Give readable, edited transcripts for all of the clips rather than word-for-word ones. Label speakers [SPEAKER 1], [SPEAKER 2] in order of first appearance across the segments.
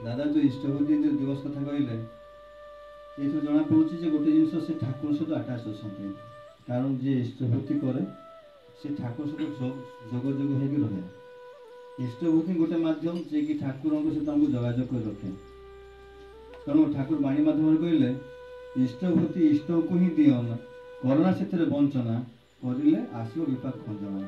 [SPEAKER 1] दादा जो इष्टभूति दिवस कथा कहले ये जना पड़ुची जे गोटे जिनस से ठाकुर सहित आटाच अच्छा कारण जे इष्टभूति करे से ठाकुर सहित जोग जोग होगी रहे इष्टभूति गोटे मध्यम जे कि ठाकुर सहित हमको जोगाजोग कर रखे तेणु ठाकुर बाणी माध्यम कहले इष्टभूति इष्ट को ही दियन करना से बंचना करिले आसो विपाक खंजना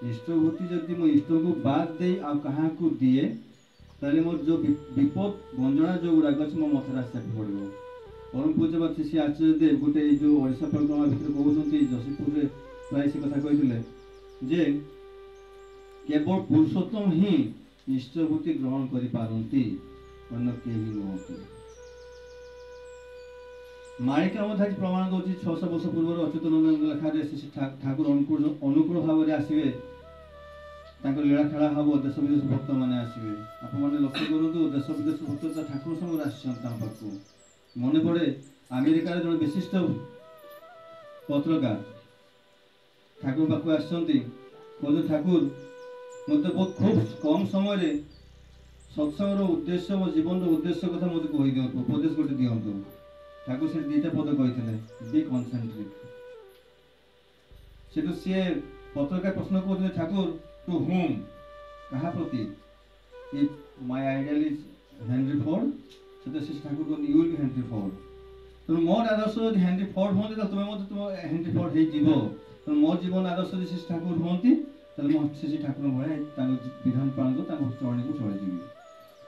[SPEAKER 1] इष्टभूति जदि मो इष्ट को बाद दे आ कहा को दिए ताले मोर जो विपद गंजना जो गुड़ाक अच्छे मो मथर आसा पड़ो परम पूज्य श्री आचार्य देव गोटे जो ओडिशा परिक्रमा भितर कहते जशीपुर प्राय से कथा कहते जे केवल पुरुषोत्तम ही इष्टभूति ग्रहण कर पारती अन्य केही नुहति माणिका मध्य प्रमाण दूसरी 600 वर्ष पूर्व अच्युतानंद लेखा ठाकुर अनुकूल भाव में आसवे लीला खेला हम देश विदेश भक्त मैंने आसवे आपने लक्ष्य करूँ देश विदेश भक्त ठाकुर संगे आसक मन पड़े अमेरिकार जन विशिष्ट पत्रकार ठाकुर पाक कहते ठाकुर मत बहुत खूब कम समय सत्संग उद्देश्य मो जीवन उद्देश्य कथा मत कही दिंतु उपदेश गोटे दिंतु ठाकुर से दुईटा पद कही बी कनसेंट्रिक से सी पत्रकार प्रश्न कहते ठाकुर टू होम कहा प्रति if my ideal is Henry Ford से ठाकुर कहते you will be Henry Ford तेणु मोर आदर्श जो हेनरी फोर्ड हमें तो तुम्हें मत तुम हेनरी फोर्ड हो तेणु मोर जीवन आदर्श जो श्री ठाकुर हमें तेल श्री ठाकुर भाया विधान पालन को चरणी को चलि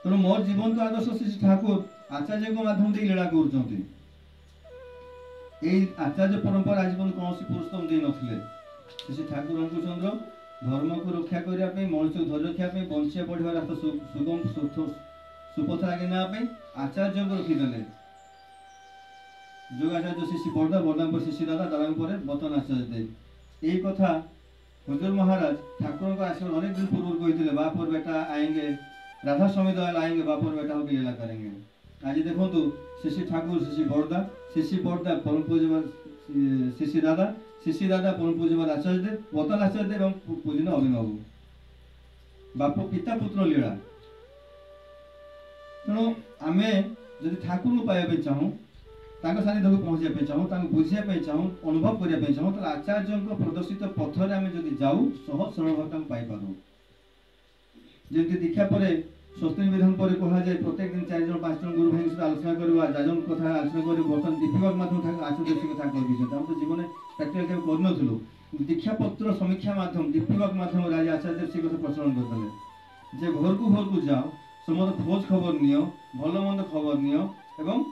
[SPEAKER 1] तेणु मोर जीवन तो आदर्श श्री ठाकुर आचार्य माध्यम से लीला कर आचार्य परंपरा आज कौन पुरुषोत्तम दे नथिले श्री ठाकुर अंकुचंद्र धर्म को रक्षा करने मनुष्य को धैर्य रखा बंचिया पढ़ा रास्ता सुगम सुपथ आगे नापी आचार्य को रखीदे जो आचार्य श्री बरदा बरदा पर श्री दादा दादा पर बर्तन आचार्य देव यही कथा हुजूर महाराज ठाकुर को आशीर्वाद अनेक दिन पूर्व कहते बाप और बेटा आएंगे राधा स्वामी दयाल आएंगे बाप और बेटा होकर लीला करेंगे आज देखो श्री ठाकुर श्री बरदा परम पूज्य श्री दादा परम पूज्य आचार्य देव बर्तन आचार्य देव पूजन अभिनव बाप पिता पुत्र लीला तेणु आम जब ठाकुर को पाइबा चाहूँ सानिध्य को पहुँचा चाहूँ बुझापी चाहूँ अनुभव करने चाहूँ तो आचार्य प्रदर्शित पथर आम जब जाऊ सहज सरल भाव पाइपर जमी दीक्षा पर स्वस्ति विधान पर कहुए प्रत्येक दिन 4 जन 5 जन गुरु भाई सहित आलोचना करवा जाजन कथा आलोचना कर बर्तमान दीपिका माध्यम आचार्य कथा कही हम तो जीवन प्राक्टिकल केवे कर दीक्षा पत्र समीक्षा माध्यम दीपिका माध्यम आज आचार्य से कथा प्रचलन करते घर को जाओ समस्त खोज खबर नियो भल मंद खबर नियो एवं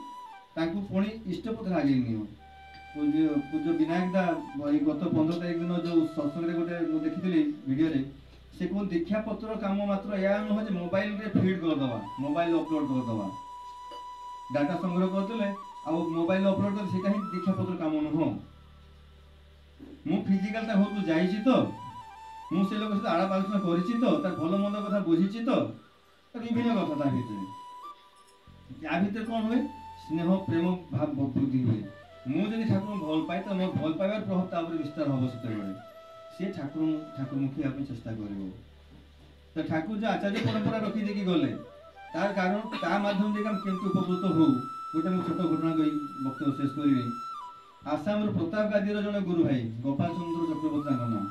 [SPEAKER 1] पुणी इष्टपत्र आगे नियो पूज्य विनायक दा गत 15 तारीख दिन जो सत्संग गोटे देखी वीडियो से कौन दीक्षा पत्र काम मात्र या नुह मोबाइल रे फीड करदे मोबाइल अपलोड करदे डाटा संग्रह करते मोबाइल अपलोड कर ही दीक्षा पत्र काम नुह मु फिजिकल घर को जाइए तो मुझे लोक सहित आलाप आलोचना कर भल मंद कथा बुझी तो विभिन्न कथा या भितर कौन हुए स्नेह प्रेम भाव वृद्धि हुए मुझे ठाकुर भल पाए तो मोर भल पाइबार प्रभाव विस्तार हम से सी ठाकुरमुखी हाँ चेष्टा कर ठाकुर जो आचार्य परंपरा रखी देखी गले तार कारण ता माध्यम देखिए केमती उपकृत हो गोटे मुझे छोट घटना कही वक्तव्य शेष करी आसाम प्रताप गादी जड़े गुरु भाई गोपाल चंद्र चक्रवर्ती नाम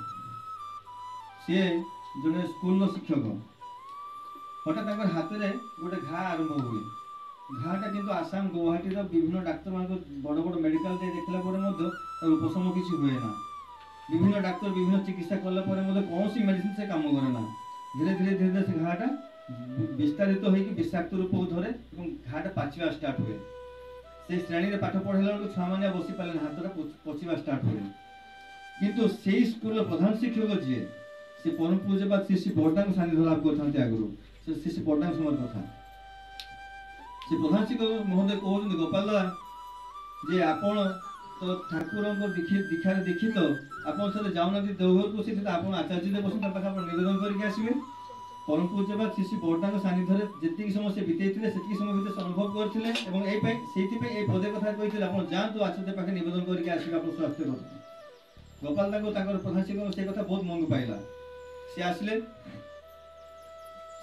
[SPEAKER 1] सी जड़े स्कूल शिक्षक हठात हाथ में गोटे घा आरंभ हुए घाटा किंतु आसाम गुवाहाटी विभिन्न डाक्तर मान बड़ बड़ मेडिकल देखला उपशम किसी हुए ना विभिन्न डाक्तर विभिन्न चिकित्सा कला कौन सी मेडिसिन से काम करे ना धीरे धीरे धीरे धीरे से घाटा विस्तारित हो विषाक्त रूप धरे घाटा पाचिवा स्टार्ट हुए से श्रेणी पाठ पढ़ेला छुआ मैंने बसी पारे हाथ पचिवा स्टार्ट हुए किंतु से स्कूल प्रधान शिक्षक जी से परम पूज्यपाद श्री बरदा सानिध्य लाभ करते आगुरी श्री बरदा समय कथा से प्रधान शिक्षक महोदय कहते गोपाल दादा जे आपण तो ठाकुर दीक्षा दीक्षित आपन सर जाऊना देवघर को सीधे आप आचार्य देव बसन पाखे निवेदन करके आसवे परम पूज्यपाद श्री बरदा सानिध्य जी समय से बीते से समय भीतर अनुभव करते पदे कथा कही आप जातु आचार्य पाखे निवेदन करके आसवे आप स्वास्थ्य करते गोपाल दा प्रधान शिक्षक से कथा बहुत मन पाइला सी आसले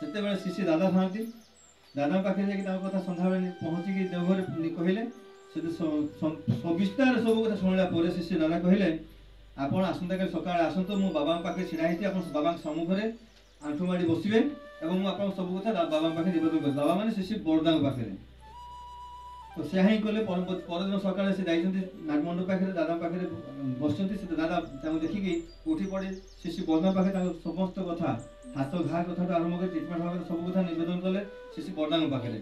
[SPEAKER 1] से श्री दादा था दादा पाखे जाकि कथा सन्ध्या बेले पहुँचिकी देवघर कहले से सविस्तार सब कथा शुणला पर शिष्य दादा कहले आपण आसंता काली सकाळ आसंतो मो बाबा पाखे छिड़ा हेती आपण बाबा सम्मुखरे आंठु माडी बसिबे एवं मु आपण सब कथा बाबा पाखे निवेदन कर बाबा माने शिष्य बरदा पाखे तो से ही कले परदिन सकाळ से जाइछन्ती नागमंडप पाखे दादा पाखे बसछन्ती से दादा ताऊ देखिकी उठी पड़े शिष्य बरदा पाखे ताऊ समस्त कथा हाथ घा कथा आरंभ कर ट्रिटमेंट भाव सब कथा निवेदन कले शिष्य बरदा पाखे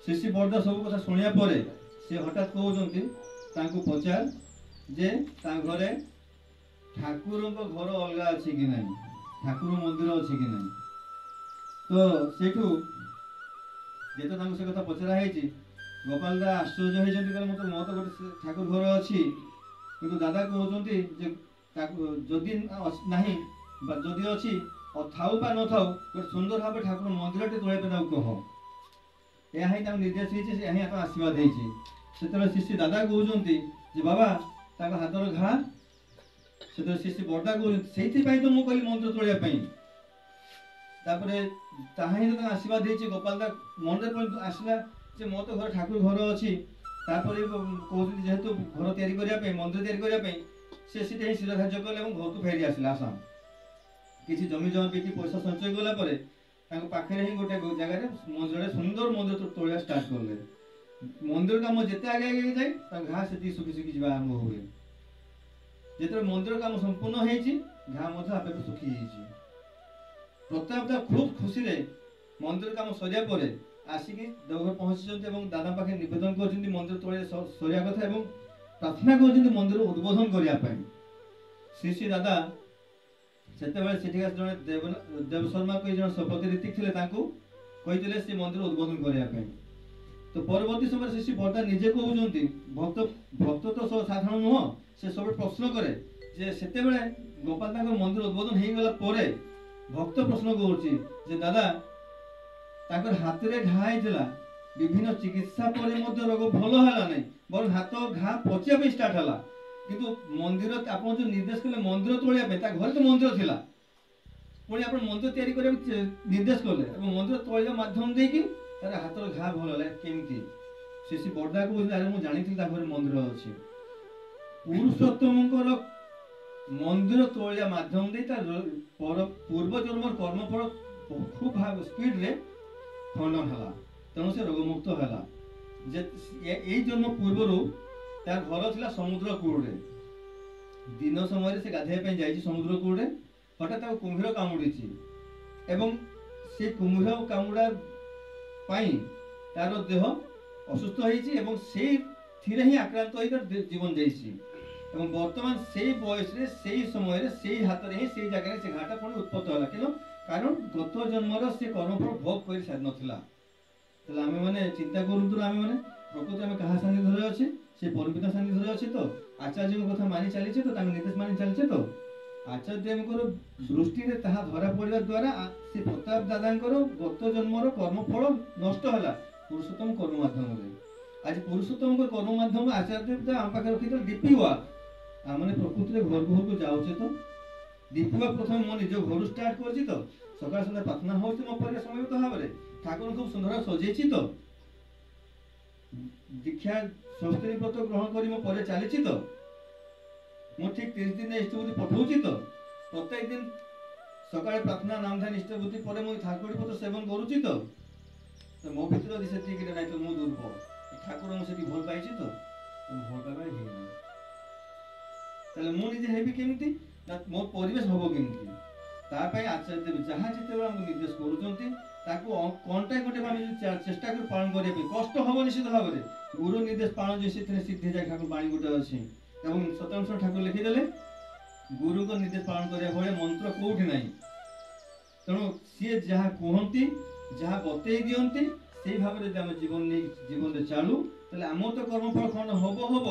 [SPEAKER 1] शिष्य बरदा सब कथा शुणिया परे से हठात कहउछन्ती तांको पचार जे ता घरे ठाकुर घर अलग अच्छी कि नहीं ठाकुर मंदिर अच्छी कि नहीं तो सेठू जेतो तांको से कथा पचरा है गोपाल दा आश्चर्य होती मत मत गोटे ठाकुर घर अच्छी किंतु दादा कहते जदि नहीं जदि अच्छी थाऊ बा न थाऊ गोटे सुंदर भाव ठाकुर मंदिर टे तोड़े कह यह निर्देश होती आशीर्वाद होते शिष्य दादा कहते बाबा हाथर घा से शिष्य बड़ा कहते तो मुझे कहली मंदिर तोड़ापी आशीर्वाद होती गोपाल दा मन आसला मो तो घर ठाकुर घर अच्छी कहते जेहेतु घर या मंदिर या से शिर धार्य कले घर को फेरी आसला आसाम किसी जमी जमा बिकी पैसा संचय कलापर पाखे ही गोटे जगह मंदिर सुंदर मंदिर तोड़ा स्टार्ट कले मंदिर काम जिते आगे आगे जाए घा से सुखी सुखी जावा आरंभ हुए जो मंदिर काम संपूर्ण घा आपे सुखी प्रताप खूब खुशी मंदिर काम सरिया पर आसिकी देवघर पहुंची दादा पाखे निवेदन कर मंदिर तोड़े सरिया कथा प्रार्थना कर मंदिर उद्बोधन करने श्री श्री दादा से जड़े देव शर्मा कोई जन सपति ऋतिक थे कही से मंदिर उद्बोधन करने तो परवर्ती समय श्री श्री बरदा निजे कहते भक्त भक्त तो साधारण नुह से सब प्रश्न करे जे सेते बेले गोपाल मंदिर उद्बोधन हो गला भक्त प्रश्न कर दादा ताकर हाथ रे घा होता विभिन्न चिकित्सा पर रोग भल है नहीं बर हाथ घा पचिया स्टार्ट है किंतु मंदिर आप जो निर्देश कले मंदिर तोड़ापी घर तो मंदिर थिला पुणी आप मंदिर तैयारी करने निर्देश कले मंदिर तोड़ा मध्यम देकी तार हाथ घा भल है केमती से बड़ा को मुझे जानी घर मंदिर अच्छी पुरुषोत्तम मंदिर तोड़ा मध्यम दे पूर्व जन्म कर्मफल खूब भाव स्पीड रे खंडन है तेणु से रोगमुक्त है जन्म पूर्व तार घर था समुद्र कूल दिन समय से गाधे जा समुद्र कूल हठात कुम्भीर कामुड़ी से कुम्भीर कामुड़ा तार देह असुस्थ होती ही आक्रांत हो जीवन जाइए बर्तमान से बयस से समय से हाथ में से जगह से घाटा पुणी उत्पत्त है क्यों कारण गत जन्मर से कर्मफल भोग कर सारी नाला आम मैंने चिंता करूँ आम मैंने प्रकृति आम क्या सानिध्य अच्छे से परमपिता सानिध्य अच्छे तो आचार्य कथा मानि चली तो निर्देश मानि चलचे तो आचार्य दृष्टि में ताहा धरा पड़ा द्वारा से प्रताप दादा गत जन्मर कर्मफल नष्ट है पुरुषोत्तम कर्म माध्यम आज पुरुषोत्तम कर्म माध्यम आचार्य आम पाखे रखी दीपी हुआ आमने प्रकृति घर घर को जाऊे तो दीपा प्रथम मो निज घर स्टार्ट कर सकाल सन्ध्या प्रार्थना हो मो पर समय भाव में ठाकुर खूब सुंदर सजे तो दीक्षा संस्कृति व्रत ग्रहण कर मो पर चली तो मु ठीक 30 दिन इष्टबुद्धि पठाऊँ तो प्रत्येक दिन सकाल प्रार्थना नाम ध्यान इष्टबुद्धि पर मुझे ठाकुर पत्र सेवन करुच्ची तो मो भर से ना तो मु दुर्बल ठाकुर मुझे भल पाई तो भल पाइबा मुझे हेबी केमती मो परिवेश हम केमती आचार्य जहाँ जिते निर्देश करूँ गोटे चेष्टा कर पालन करने कष्ट हम निश्चित भाव में गुरु निर्देश पालन जो सिद्धि जाए ठाकुर बाणी गोटे अच्छी सत्यनारायण ठाकुर लिखिदे गुरु को निर्देश पालन करने भाई मंत्र कौटी ना तेणु सी जहाँ कहती जहाँ बतई दिखती से भाव में जीवन नहीं जीवन चलू तेल आम तो कर्मफल खंड हम हम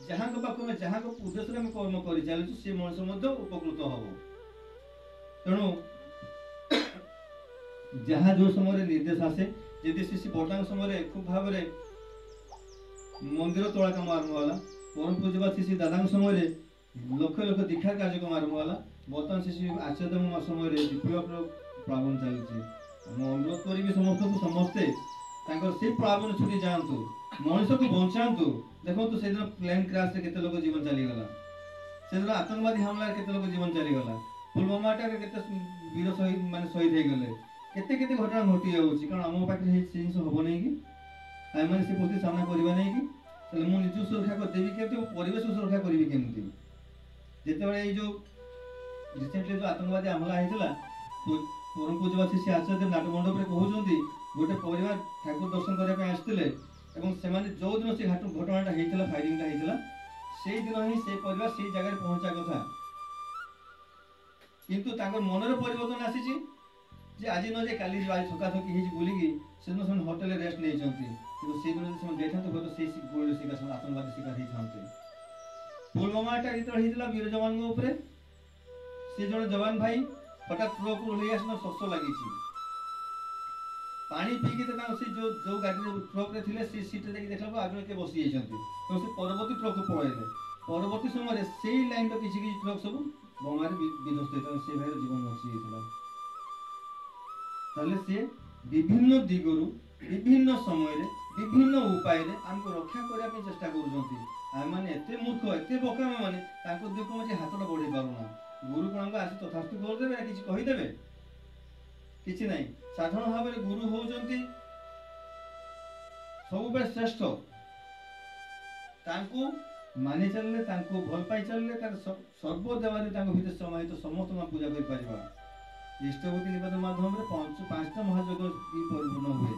[SPEAKER 1] जहाँ पाक में जहाँ उद्देश्य में कर्म कर चलु सी मनुष्य उपकृत हम तेणु जहाँ जो समय निर्देश आसे जदि श्री बड़ा समय खूब भाव में मंदिर तोड़ा कम आरंभ है परम पूज्यपाद श्री दादा समय लक्ष लक्ष दीक्षार कार्यक्रम आरंभ है बर्तमान श्री आचार्य समय दीपक प्रावण चलती ମୁଁ ଅନୁରୋଧ କରିବି ସମସ୍ତଙ୍କୁ ସମସ୍ତେ ତାଙ୍କର ସେଇ ପ୍ଲାବନ ଛୁଟି ଯାଆନ୍ତୁ, ମଣିଷକୁ ବଞ୍ଚାନ୍ତୁ। ଦେଖନ୍ତୁ ସେଦିନ ପ୍ଲେନ୍ କ୍ରାଶରେ କେତେ ଲୋକ ଜୀବନ ଚାଲିଗଲା, ସେଦିନ ଆତଙ୍କବାଦୀ ହାମଲାରେ କେତେ ଲୋକ ଜୀବନ ଚାଲିଗଲା, ପୁଲୱାମାଟାରେ କେତେ ବୀର ଶହୀଦ ମାନେ ଶହୀଦ ହେଇଗଲେ, କେତେ କେତେ ଘଟଣା ଘଟି ଯାଉଛି। କାରଣ ଆମ ପାଖରେ ସେ ଜିନିଷ ହବ ନାହିଁ କି, ଆମେମାନେ ସେ ପରିସ୍ଥିତି ସାମ୍ନା କରିବା ନାହିଁ କି? ତାହେଲେ ମୁଁ ନିଜକୁ ସୁରକ୍ଷା କରିଦେବି କେମିତି, ମୁଁ ପରିବେଶକୁ ସୁରକ୍ଷା କରିବି କେମିତି? ଯେତେବେଳେ ଏଇ ଯୋଉ ରିସେଣ୍ଟଲି ଯୋଉ ଆତଙ୍କବାଦୀ ହାମଲା ହେଇଥିଲା, ପରମ ପୂଜ୍ୟବାଚୀ ଶ୍ରୀ ଆଚାର୍ଯ୍ୟ ନାଟମଣ୍ଡପରେ କହୁଛନ୍ତି ଗୋଟେ ପରିବାର ଠାକୁର ଦର୍ଶନ କରିବା ପାଇଁ ଆସିଥିଲେ ଏବଂ ସେମାନେ ଯୋଉଦିନ ସେ ଘଟଣାଟା ହେଇଥିଲା, ଫାୟାରିଂଟା ହେଇଥିଲା, ସେଇଦିନ ହିଁ ସେ ପରିବାର ସେଇ ଜାଗାରେ ପହଞ୍ଚିବା କଥା। କିନ୍ତୁ ତାଙ୍କର ମନରେ ପରିବର୍ତ୍ତନ ଆସିଛି ଯେ ଆଜି ନ ଯାଇ କାଲି ଆଜି ଥକାଥକି ହେଇଛି ବୋଲିକି ସେଦିନ ସେମାନେ ହୋଟେଲରେ ରେଷ୍ଟ ନେଇଛନ୍ତି। କିନ୍ତୁ ସେଇଦିନ ଯଦି ସେମାନେ ଯାଇଥାନ୍ତେ ହୁଏତ ସେଇ ଗୁଳିର ଶିକାର, ସେମାନେ ଆତଙ୍କବାଦୀ ଶିକାର ହେଇଥାନ୍ତେ। ପୁଲୱାମାଟା ଯେତେବେଳେ ହେଇଥିଲା ବୀର ଯବାନଙ୍କ ଉପରେ, ସେ ଜଣେ ଯବାନ ଭାଇ ହଠାତ୍ ଟ୍ରକରୁ ଓହ୍ଲେଇ ଆସିଲା, ଶୋଷ ଲାଗିଛି, ପାଣି ପିଇକି ତ ତାଙ୍କ ସେ ଯୋଉ ଗାଡ଼ିରେ ଟ୍ରକରେ ଥିଲେ ସେ ସିଟ୍ରେ ଯାଇକି ଦେଖିଲା ଆଗରେ କିଏ ବସି ଯାଇଛନ୍ତି, ତେଣୁ ସେ ପରବର୍ତ୍ତୀ ଟ୍ରକକୁ ପଳେଇଲେ। ପରବର୍ତ୍ତୀ ସମୟରେ ସେଇ ଲାଇନର କିଛି କିଛି ଟ୍ରକ୍ ସବୁ ବୋମାରେ ବିଧ୍ୱସ୍ତ ହେଇଥିଲା, ସେ ଭାଇର ଜୀବନ ବଞ୍ଚି ଯାଇଥିଲା। ତାହେଲେ ସିଏ ବିଭିନ୍ନ ଦିଗରୁ ବିଭିନ୍ନ ସମୟରେ ବିଭିନ୍ନ ଉପାୟରେ ଆମକୁ ରକ୍ଷା କରିବା ପାଇଁ ଚେଷ୍ଟା କରୁଛନ୍ତି। ଆମେମାନେ ଏତେ ମୂର୍ଖ ଏତେ ବୋକା, ଆମେମାନେ ତାଙ୍କ ଦିଗକୁ ମଧ୍ୟ ହାତଟା ବଢ଼େଇ ପାରୁନା। ଗୁରୁ କଣଙ୍କ ଆସି ତଥାସ୍ତୁ କରିଦେବେ ନା କିଛି କହିଦେବେ? କିଛି ନାହିଁ। ସାଧାରଣ ଭାବରେ ଗୁରୁ ହଉଛନ୍ତି ସବୁବେଳେ ଶ୍ରେଷ୍ଠ। ତାଙ୍କୁ ମାନି ଚାଲିଲେ, ତାଙ୍କୁ ଭଲ ପାଇ ଚାଲିଲେ, ତାର ସର୍ବଦେବାରେ ତାଙ୍କ ଭିତରେ ସମାହିତ ସମସ୍ତଙ୍କୁ ଆମେ ପୂଜା କରିପାରିବା। ଇଷ୍ଟଭୂତି ନିବେଦନ ମାଧ୍ୟମରେ ପାଞ୍ଚଟା ମହାଯଜ୍ଞ ପରିପୂର୍ଣ୍ଣ ହୁଏ।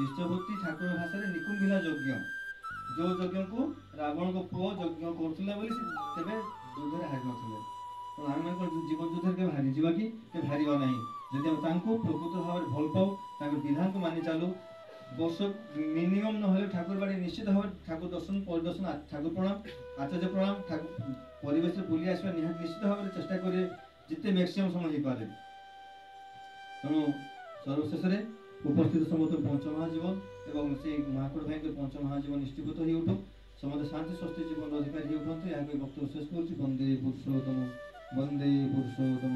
[SPEAKER 1] ଇଷ୍ଟଭୂତି ଠାକୁର ଭାଷାରେ ନିକୁମ୍ଭିଲା ଯଜ୍ଞ, ଯୋଉ ଯଜ୍ଞକୁ ରାବଣଙ୍କ ପୁଅ ଯଜ୍ଞ କରୁଥିଲା ବୋଲି ସେ କେବେ ଯୁଦ୍ଧରେ ହାରି ନଥିଲେ। ତେଣୁ ଆମେମାନେ କଣ ଜୀବନ ଯୁଦ୍ଧରେ କେବେ ହାରିଯିବା କି? କେବେ ହାରିବା ନାହିଁ। ଯଦି ଆମେ ତାଙ୍କୁ ପ୍ରକୃତ ଭାବରେ ଭଲ ପାଉ, ତାଙ୍କର ବିଧାନକୁ ମାନି ଚାଲୁ, ବର୍ଷ ମିନିମମ୍ ନହେଲେ ଠାକୁର ବାଡ଼ି ନିଶ୍ଚିତ ଭାବରେ ଠାକୁର ଦର୍ଶନ ପରିଦର୍ଶନ, ଠାକୁର ପ୍ରଣାମ, ଆଚାର୍ଯ୍ୟ ପ୍ରଣାମ, ପରିବେଶରେ ବୁଲି ଆସିବା ନିହାତି ନିଶ୍ଚିତ ଭାବରେ ଚେଷ୍ଟା କରିବେ ଯେତେ ମ୍ୟାକ୍ସିମମ୍ ସମୟ ହେଇପାରେ। ତେଣୁ ସର୍ବଶେଷରେ ଉପସ୍ଥିତ ସମସ୍ତ ପଞ୍ଚମହାଜୀବନ ଏବଂ ସେ ମହାକୁଡ଼ ଭାଇଙ୍କର ପଞ୍ଚମହାଜୀବନ ନିଷ୍ଠିଭୂତ ହେଇ ଉଠୁ, ସମସ୍ତେ ଶାନ୍ତି ସ୍ୱସ୍ତି ଜୀବନର ଅଧିକାରୀ ହେଇ ଉଠନ୍ତି। ଏହାକୁ ବକ୍ତବ୍ୟ ଶେଷ କରୁଛି। ବନ୍ଦେ ପୁରୁଷୋତ୍ତମ, ବନ୍ଦେ ପୁରୁଷୋତ୍ତମ।